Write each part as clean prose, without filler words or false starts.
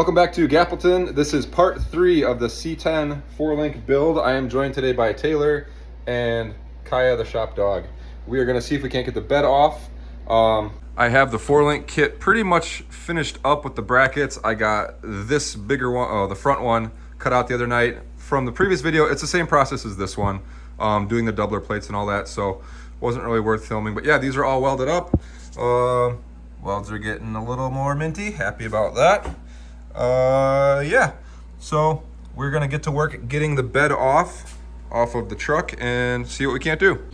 Welcome back to Gappleton. This is part 3 of the C10 4-link build. I am joined today by Taylor and Kaya, the shop dog. We are going to see if we can't get the bed off. I have the 4-link kit pretty much finished up with the brackets. I got this bigger one, the front one, cut out the other night. From the previous video, it's the same process as this one, doing the doubler plates and all that, so wasn't really worth filming. But yeah, these are all welded up. Welds are getting a little more minty. Happy about that. Yeah, so we're gonna get to work getting the bed off of the truck and see what we can't do.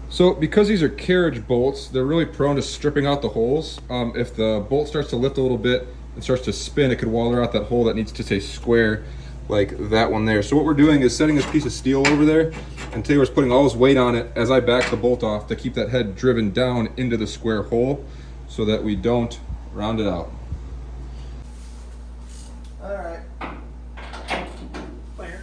So because these are carriage bolts, they're really prone to stripping out the holes. If the bolt starts to lift a little bit and starts to spin, it could waller out that hole that needs to stay square, like that one there. So what we're doing is setting this piece of steel over there, and Taylor's putting all his weight on it as I back the bolt off to keep that head driven down into the square hole so that we don't round it out. All right. Clear.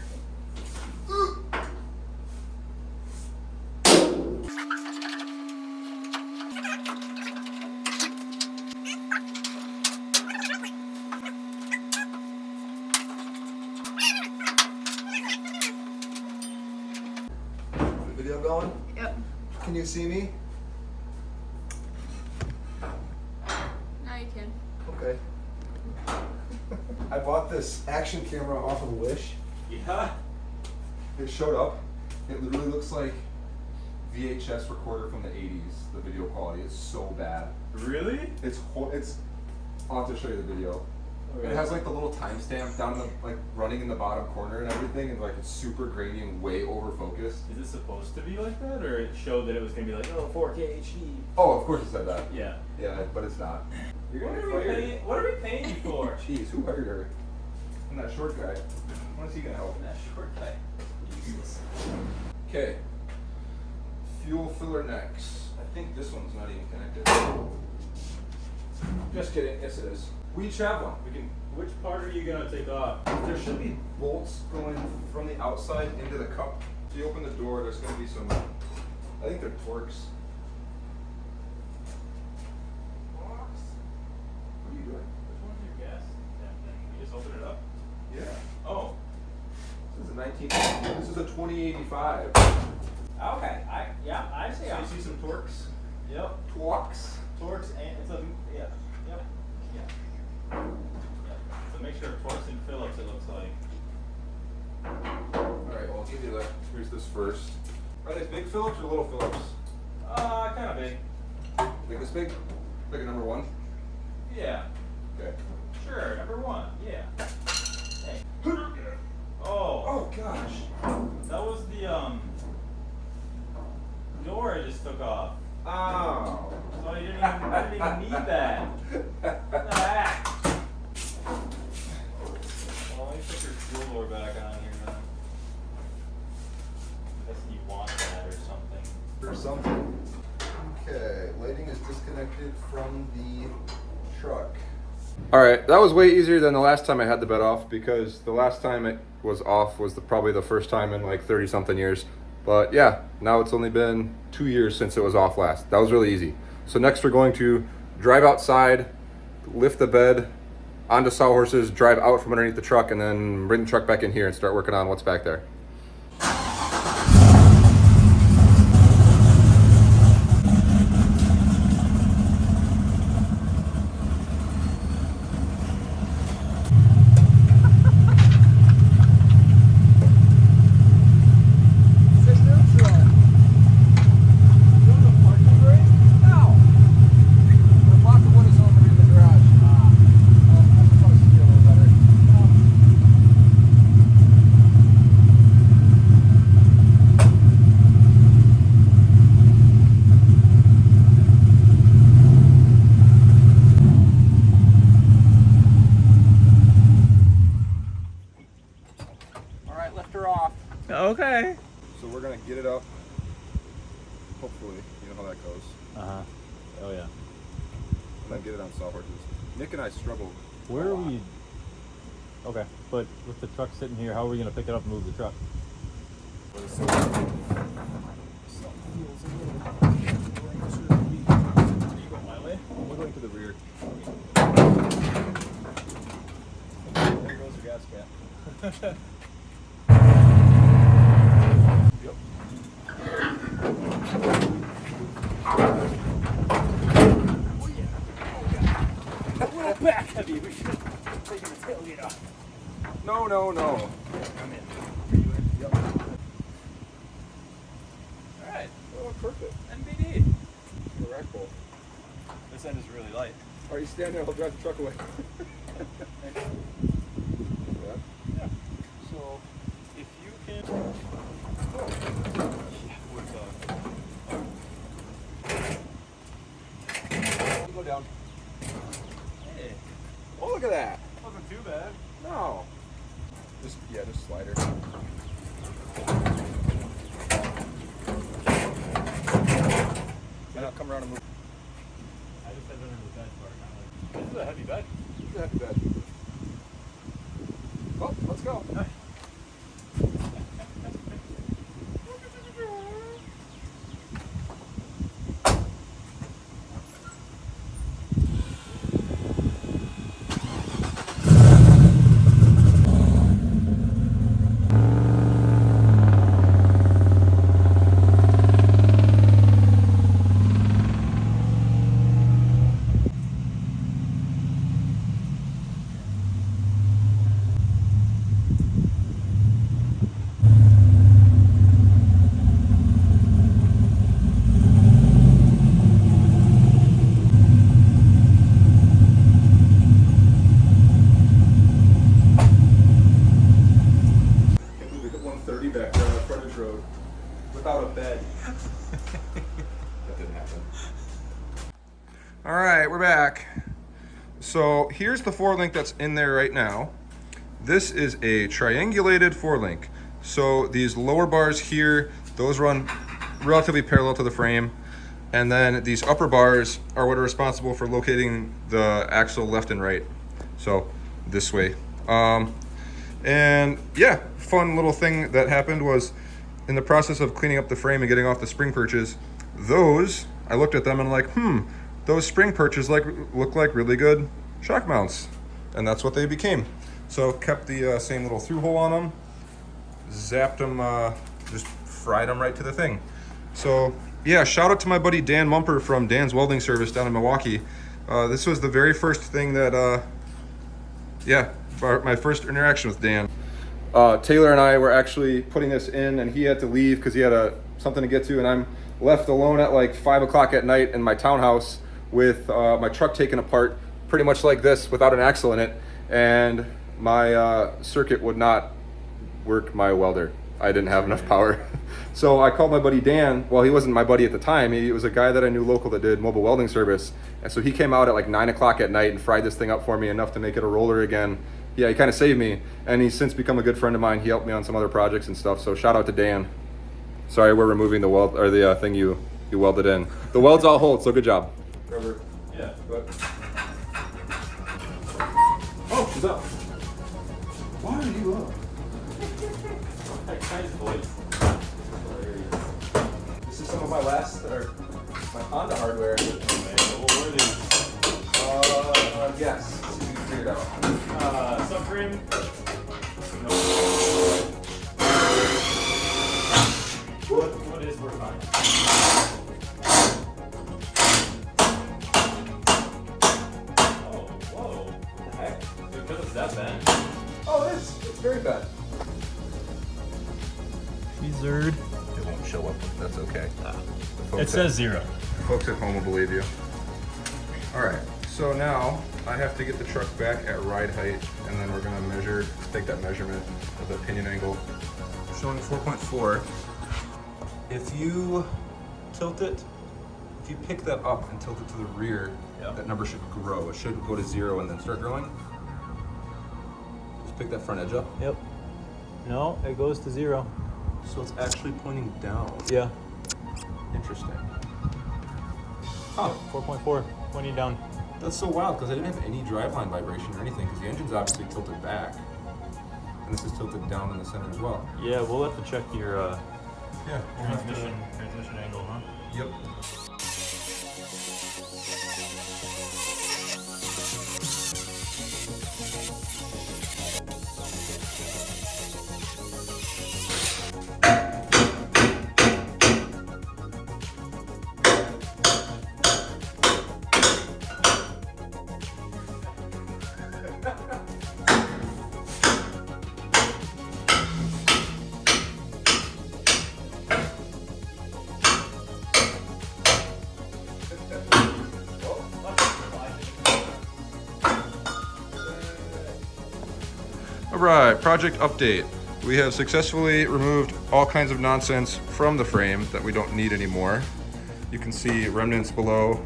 The video going? Yep. Can you see me? Now you can. Okay. I bought this action camera off of Wish. Yeah. It showed up. It literally looks like VHS recorder from the 80s. The video quality is so bad. Really? It's I'll have to show you the video. Okay. It has like the little timestamp down in the, like running in the bottom corner and everything, and like it's super grainy and way over focused. Is it supposed to be like that, or it showed that it was gonna be like, oh, 4K HD? Oh, of course it said that. Yeah. Yeah, but it's not. You're What gonna are, get we fired. paying, what are we paying you for? Jeez, who hired her? I'm that short guy. When is he gonna help? That short guy. Jesus. Okay. Fuel filler necks. I think this one's not even connected. Just kidding. Yes, it is. We each have one. We can. Which part are you gonna take off? There should be bolts going from the outside into the cup. So you open the door. There's going to be some. I think they're Torx. What are you doing? Which one's your gas tank thing? You just open it up? Yeah. Oh. This is a 19. This is a 2085. Okay. I see. So you see some Torx? Yep. Torx. Torx and it's a yeah. Yep. Yeah. So make sure Torx and Phillips it looks like. All right. Well, I'll give you the. Here's this first. Are they big Phillips or little Phillips? Kind of big. Like this big? Like a number 1? Yeah. Okay. Sure. Number 1. Yeah. Hey. Oh. Oh gosh. That was the door I just took off. Oh. So I didn't even need that. Ah. Well, let me put your fuel door back on here then. I guess you want that or something. Or something. Okay, lighting is disconnected from the truck. Alright, that was way easier than the last time I had the bed off, because the last time it was off was probably the first time in like 30 something years. But yeah, now it's only been 2 years since it was off last. That was really easy. So next we're going to drive outside, lift the bed onto sawhorses, drive out from underneath the truck, and then bring the truck back in here and start working on what's back there. Okay. So we're gonna get it up. Hopefully, you know how that goes. Oh yeah. And then get it on sawhorses. Nick and I struggled. Where are we? Okay, but with the truck sitting here, how are we gonna pick it up and move the truck? We're going to the rear. goes your gas cap. Yep. Oh yeah. A little back heavy. We should have taken the tailgate off. No, no, no. I'm in. Are you in? Yep. Alright. Oh, perfect. NBD. Correct. This end is really light. Are you stand there? I'll drive the truck away. Yeah. So if you can Go down. Hey, Oh, look at that. wasn't too bad. No. Just slider. And I'll come around and move. I just had it under the bed part. This is a heavy bed. You have to bed. Oh, let's go. Can't believe we hit 130 back there on the frontage road without a bed. That didn't happen. All right, we're back. So here's the 4-link that's in there right now. This is a triangulated 4-link. So these lower bars here, those run relatively parallel to the frame. And then these upper bars are what are responsible for locating the axle left and right. So this way. And yeah, fun little thing that happened was in the process of cleaning up the frame and getting off the spring perches, those, I looked at them and like, those spring perches look like really good shock mounts. And that's what they became. So kept the same little through hole on them, zapped them, just fried them right to the thing. So yeah, shout out to my buddy Dan Mumper from Dan's Welding Service down in Milwaukee. This was the very first thing that, my first interaction with Dan. Taylor and I were actually putting this in, and he had to leave because he had something to get to, and I'm left alone at like 5 o'clock at night in my townhouse with my truck taken apart, pretty much like this, without an axle in it, and my circuit would not work my welder. I didn't have enough power. So I called my buddy Dan. Well, he wasn't my buddy at the time. He was a guy that I knew local that did mobile welding service. And so he came out at like 9 o'clock at night and fried this thing up for me enough to make it a roller again. Yeah, he kind of saved me. And he's since become a good friend of mine. He helped me on some other projects and stuff. So shout out to Dan. Sorry, we're removing the weld, or the thing you welded in. The welds all hold, so good job. Trevor. Yeah. Go ahead. Oh, she's up. Why are you up? That guy's voice. This is some of my my Honda hardware. What were these? Yes. Let's see if we can figure it out. Subframe. No. What is we're fine. Oh, whoa. What the heck? Dude, because it's that bad. Oh, it is. It's very bad. Zerd. It won't show up. That's okay. It says 0. Folks at home will believe you. All right. So now I have to get the truck back at ride height, and then we're gonna take that measurement of the pinion angle, showing 4.4. If you tilt it, if you pick that up and tilt it to the rear, that number should grow. It should go to 0 and then start growing. Just pick that front edge up. Yep. No, it goes to 0. So it's actually pointing down. Yeah. Interesting. Huh. 4.4, pointing down. That's so wild because I didn't have any driveline vibration or anything because the engine's obviously tilted back. And this is tilted down in the center as well. Yeah, we'll have to check your Yeah. transmission angle, huh? Yep. right, project update. We have successfully removed all kinds of nonsense from the frame that we don't need anymore. You can see remnants below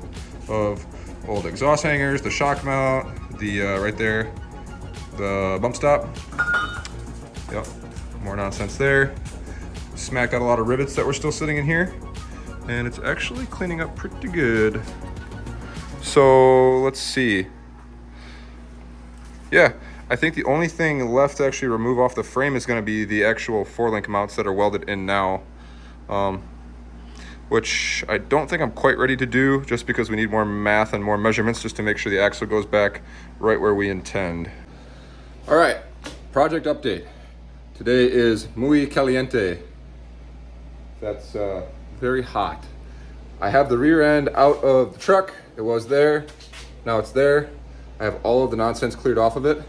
of old exhaust hangers, the shock mount, the right there, the bump stop. Yep, more nonsense there. Smacked out a lot of rivets that were still sitting in here, and it's actually cleaning up pretty good. So let's see. Yeah, I think the only thing left to actually remove off the frame is going to be the actual 4-link mounts that are welded in now, which I don't think I'm quite ready to do, just because we need more math and more measurements just to make sure the axle goes back right where we intend. All right, project update. Today is muy caliente. That's very hot. I have the rear end out of the truck. It was there, now it's there. I have all of the nonsense cleared off of it.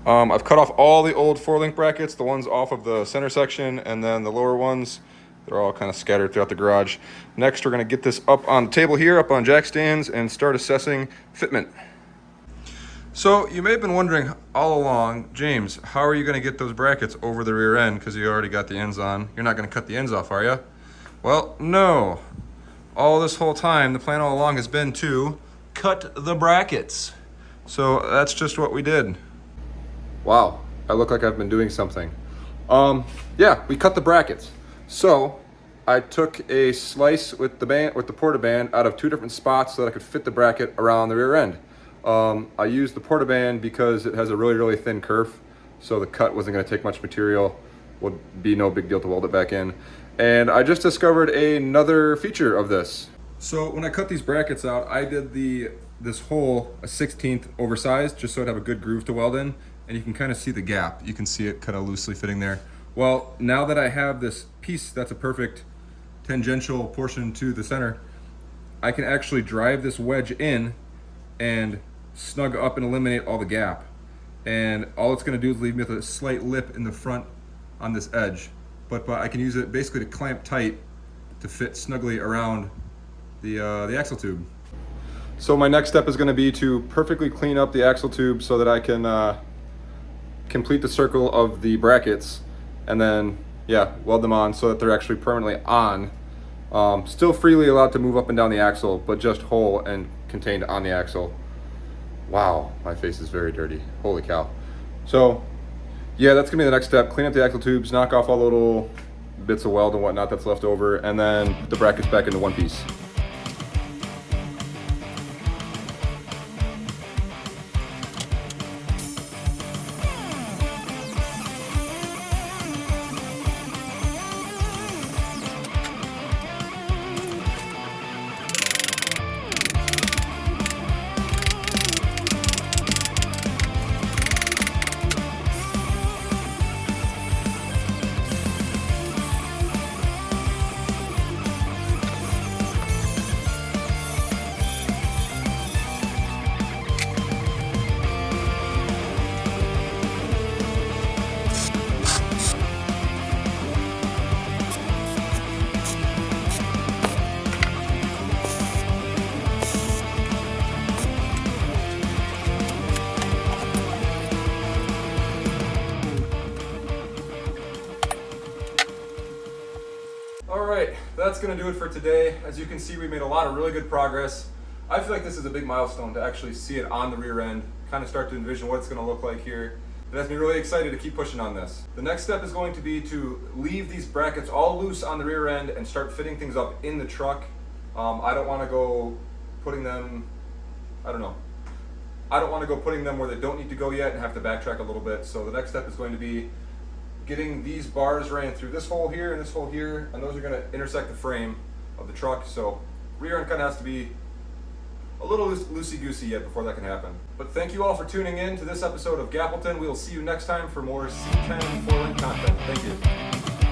I've cut off all the old 4-link brackets, the ones off of the center section, and then the lower ones, they're all kind of scattered throughout the garage. Next, we're gonna get this up on the table here, up on jack stands, and start assessing fitment. So you may have been wondering all along, James, how are you gonna get those brackets over the rear end, because you already got the ends on? You're not gonna cut the ends off, are you? Well, no. All this whole time, the plan all along has been to cut the brackets. So that's just what we did. Wow, I look like I've been doing something. Yeah, we cut the brackets. So I took a slice with the portaband out of 2 different spots so that I could fit the bracket around the rear end. I used the portaband because it has a really thin kerf, so the cut wasn't going to take much material. Would be no big deal to weld it back in. And I just discovered another feature of this. So when I cut these brackets out, I did this hole a 1/16 oversized, just so I'd have a good groove to weld in, and you can kind of see the gap. You can see it kind of loosely fitting there. Well, now that I have this piece that's a perfect tangential portion to the center, I can actually drive this wedge in and snug up and eliminate all the gap. And all it's gonna do is leave me with a slight lip in the front on this edge. But I can use it basically to clamp tight to fit snugly around the axle tube. So my next step is gonna be to perfectly clean up the axle tube so that I can complete the circle of the brackets, and then, yeah, weld them on so that they're actually permanently on. Still freely allowed to move up and down the axle, but just whole and contained on the axle. Wow, my face is very dirty. Holy cow. So, yeah, that's gonna be the next step. Clean up the axle tubes, knock off all the little bits of weld and whatnot that's left over, and then put the brackets back into one piece. Alright, that's going to do it for today. As you can see, we made a lot of really good progress. I feel like this is a big milestone to actually see it on the rear end, kind of start to envision what it's going to look like here. It has me really excited to keep pushing on this. The next step is going to be to leave these brackets all loose on the rear end and start fitting things up in the truck. I don't want to go putting them, I don't want to go putting them where they don't need to go yet and have to backtrack a little bit. So the next step is going to be getting these bars ran through this hole here and this hole here, and those are going to intersect the frame of the truck. So rear end kind of has to be a little loosey-goosey yet before that can happen. But thank you all for tuning in to this episode of Gappleton. We will see you next time for more C10 4-link content. Thank you.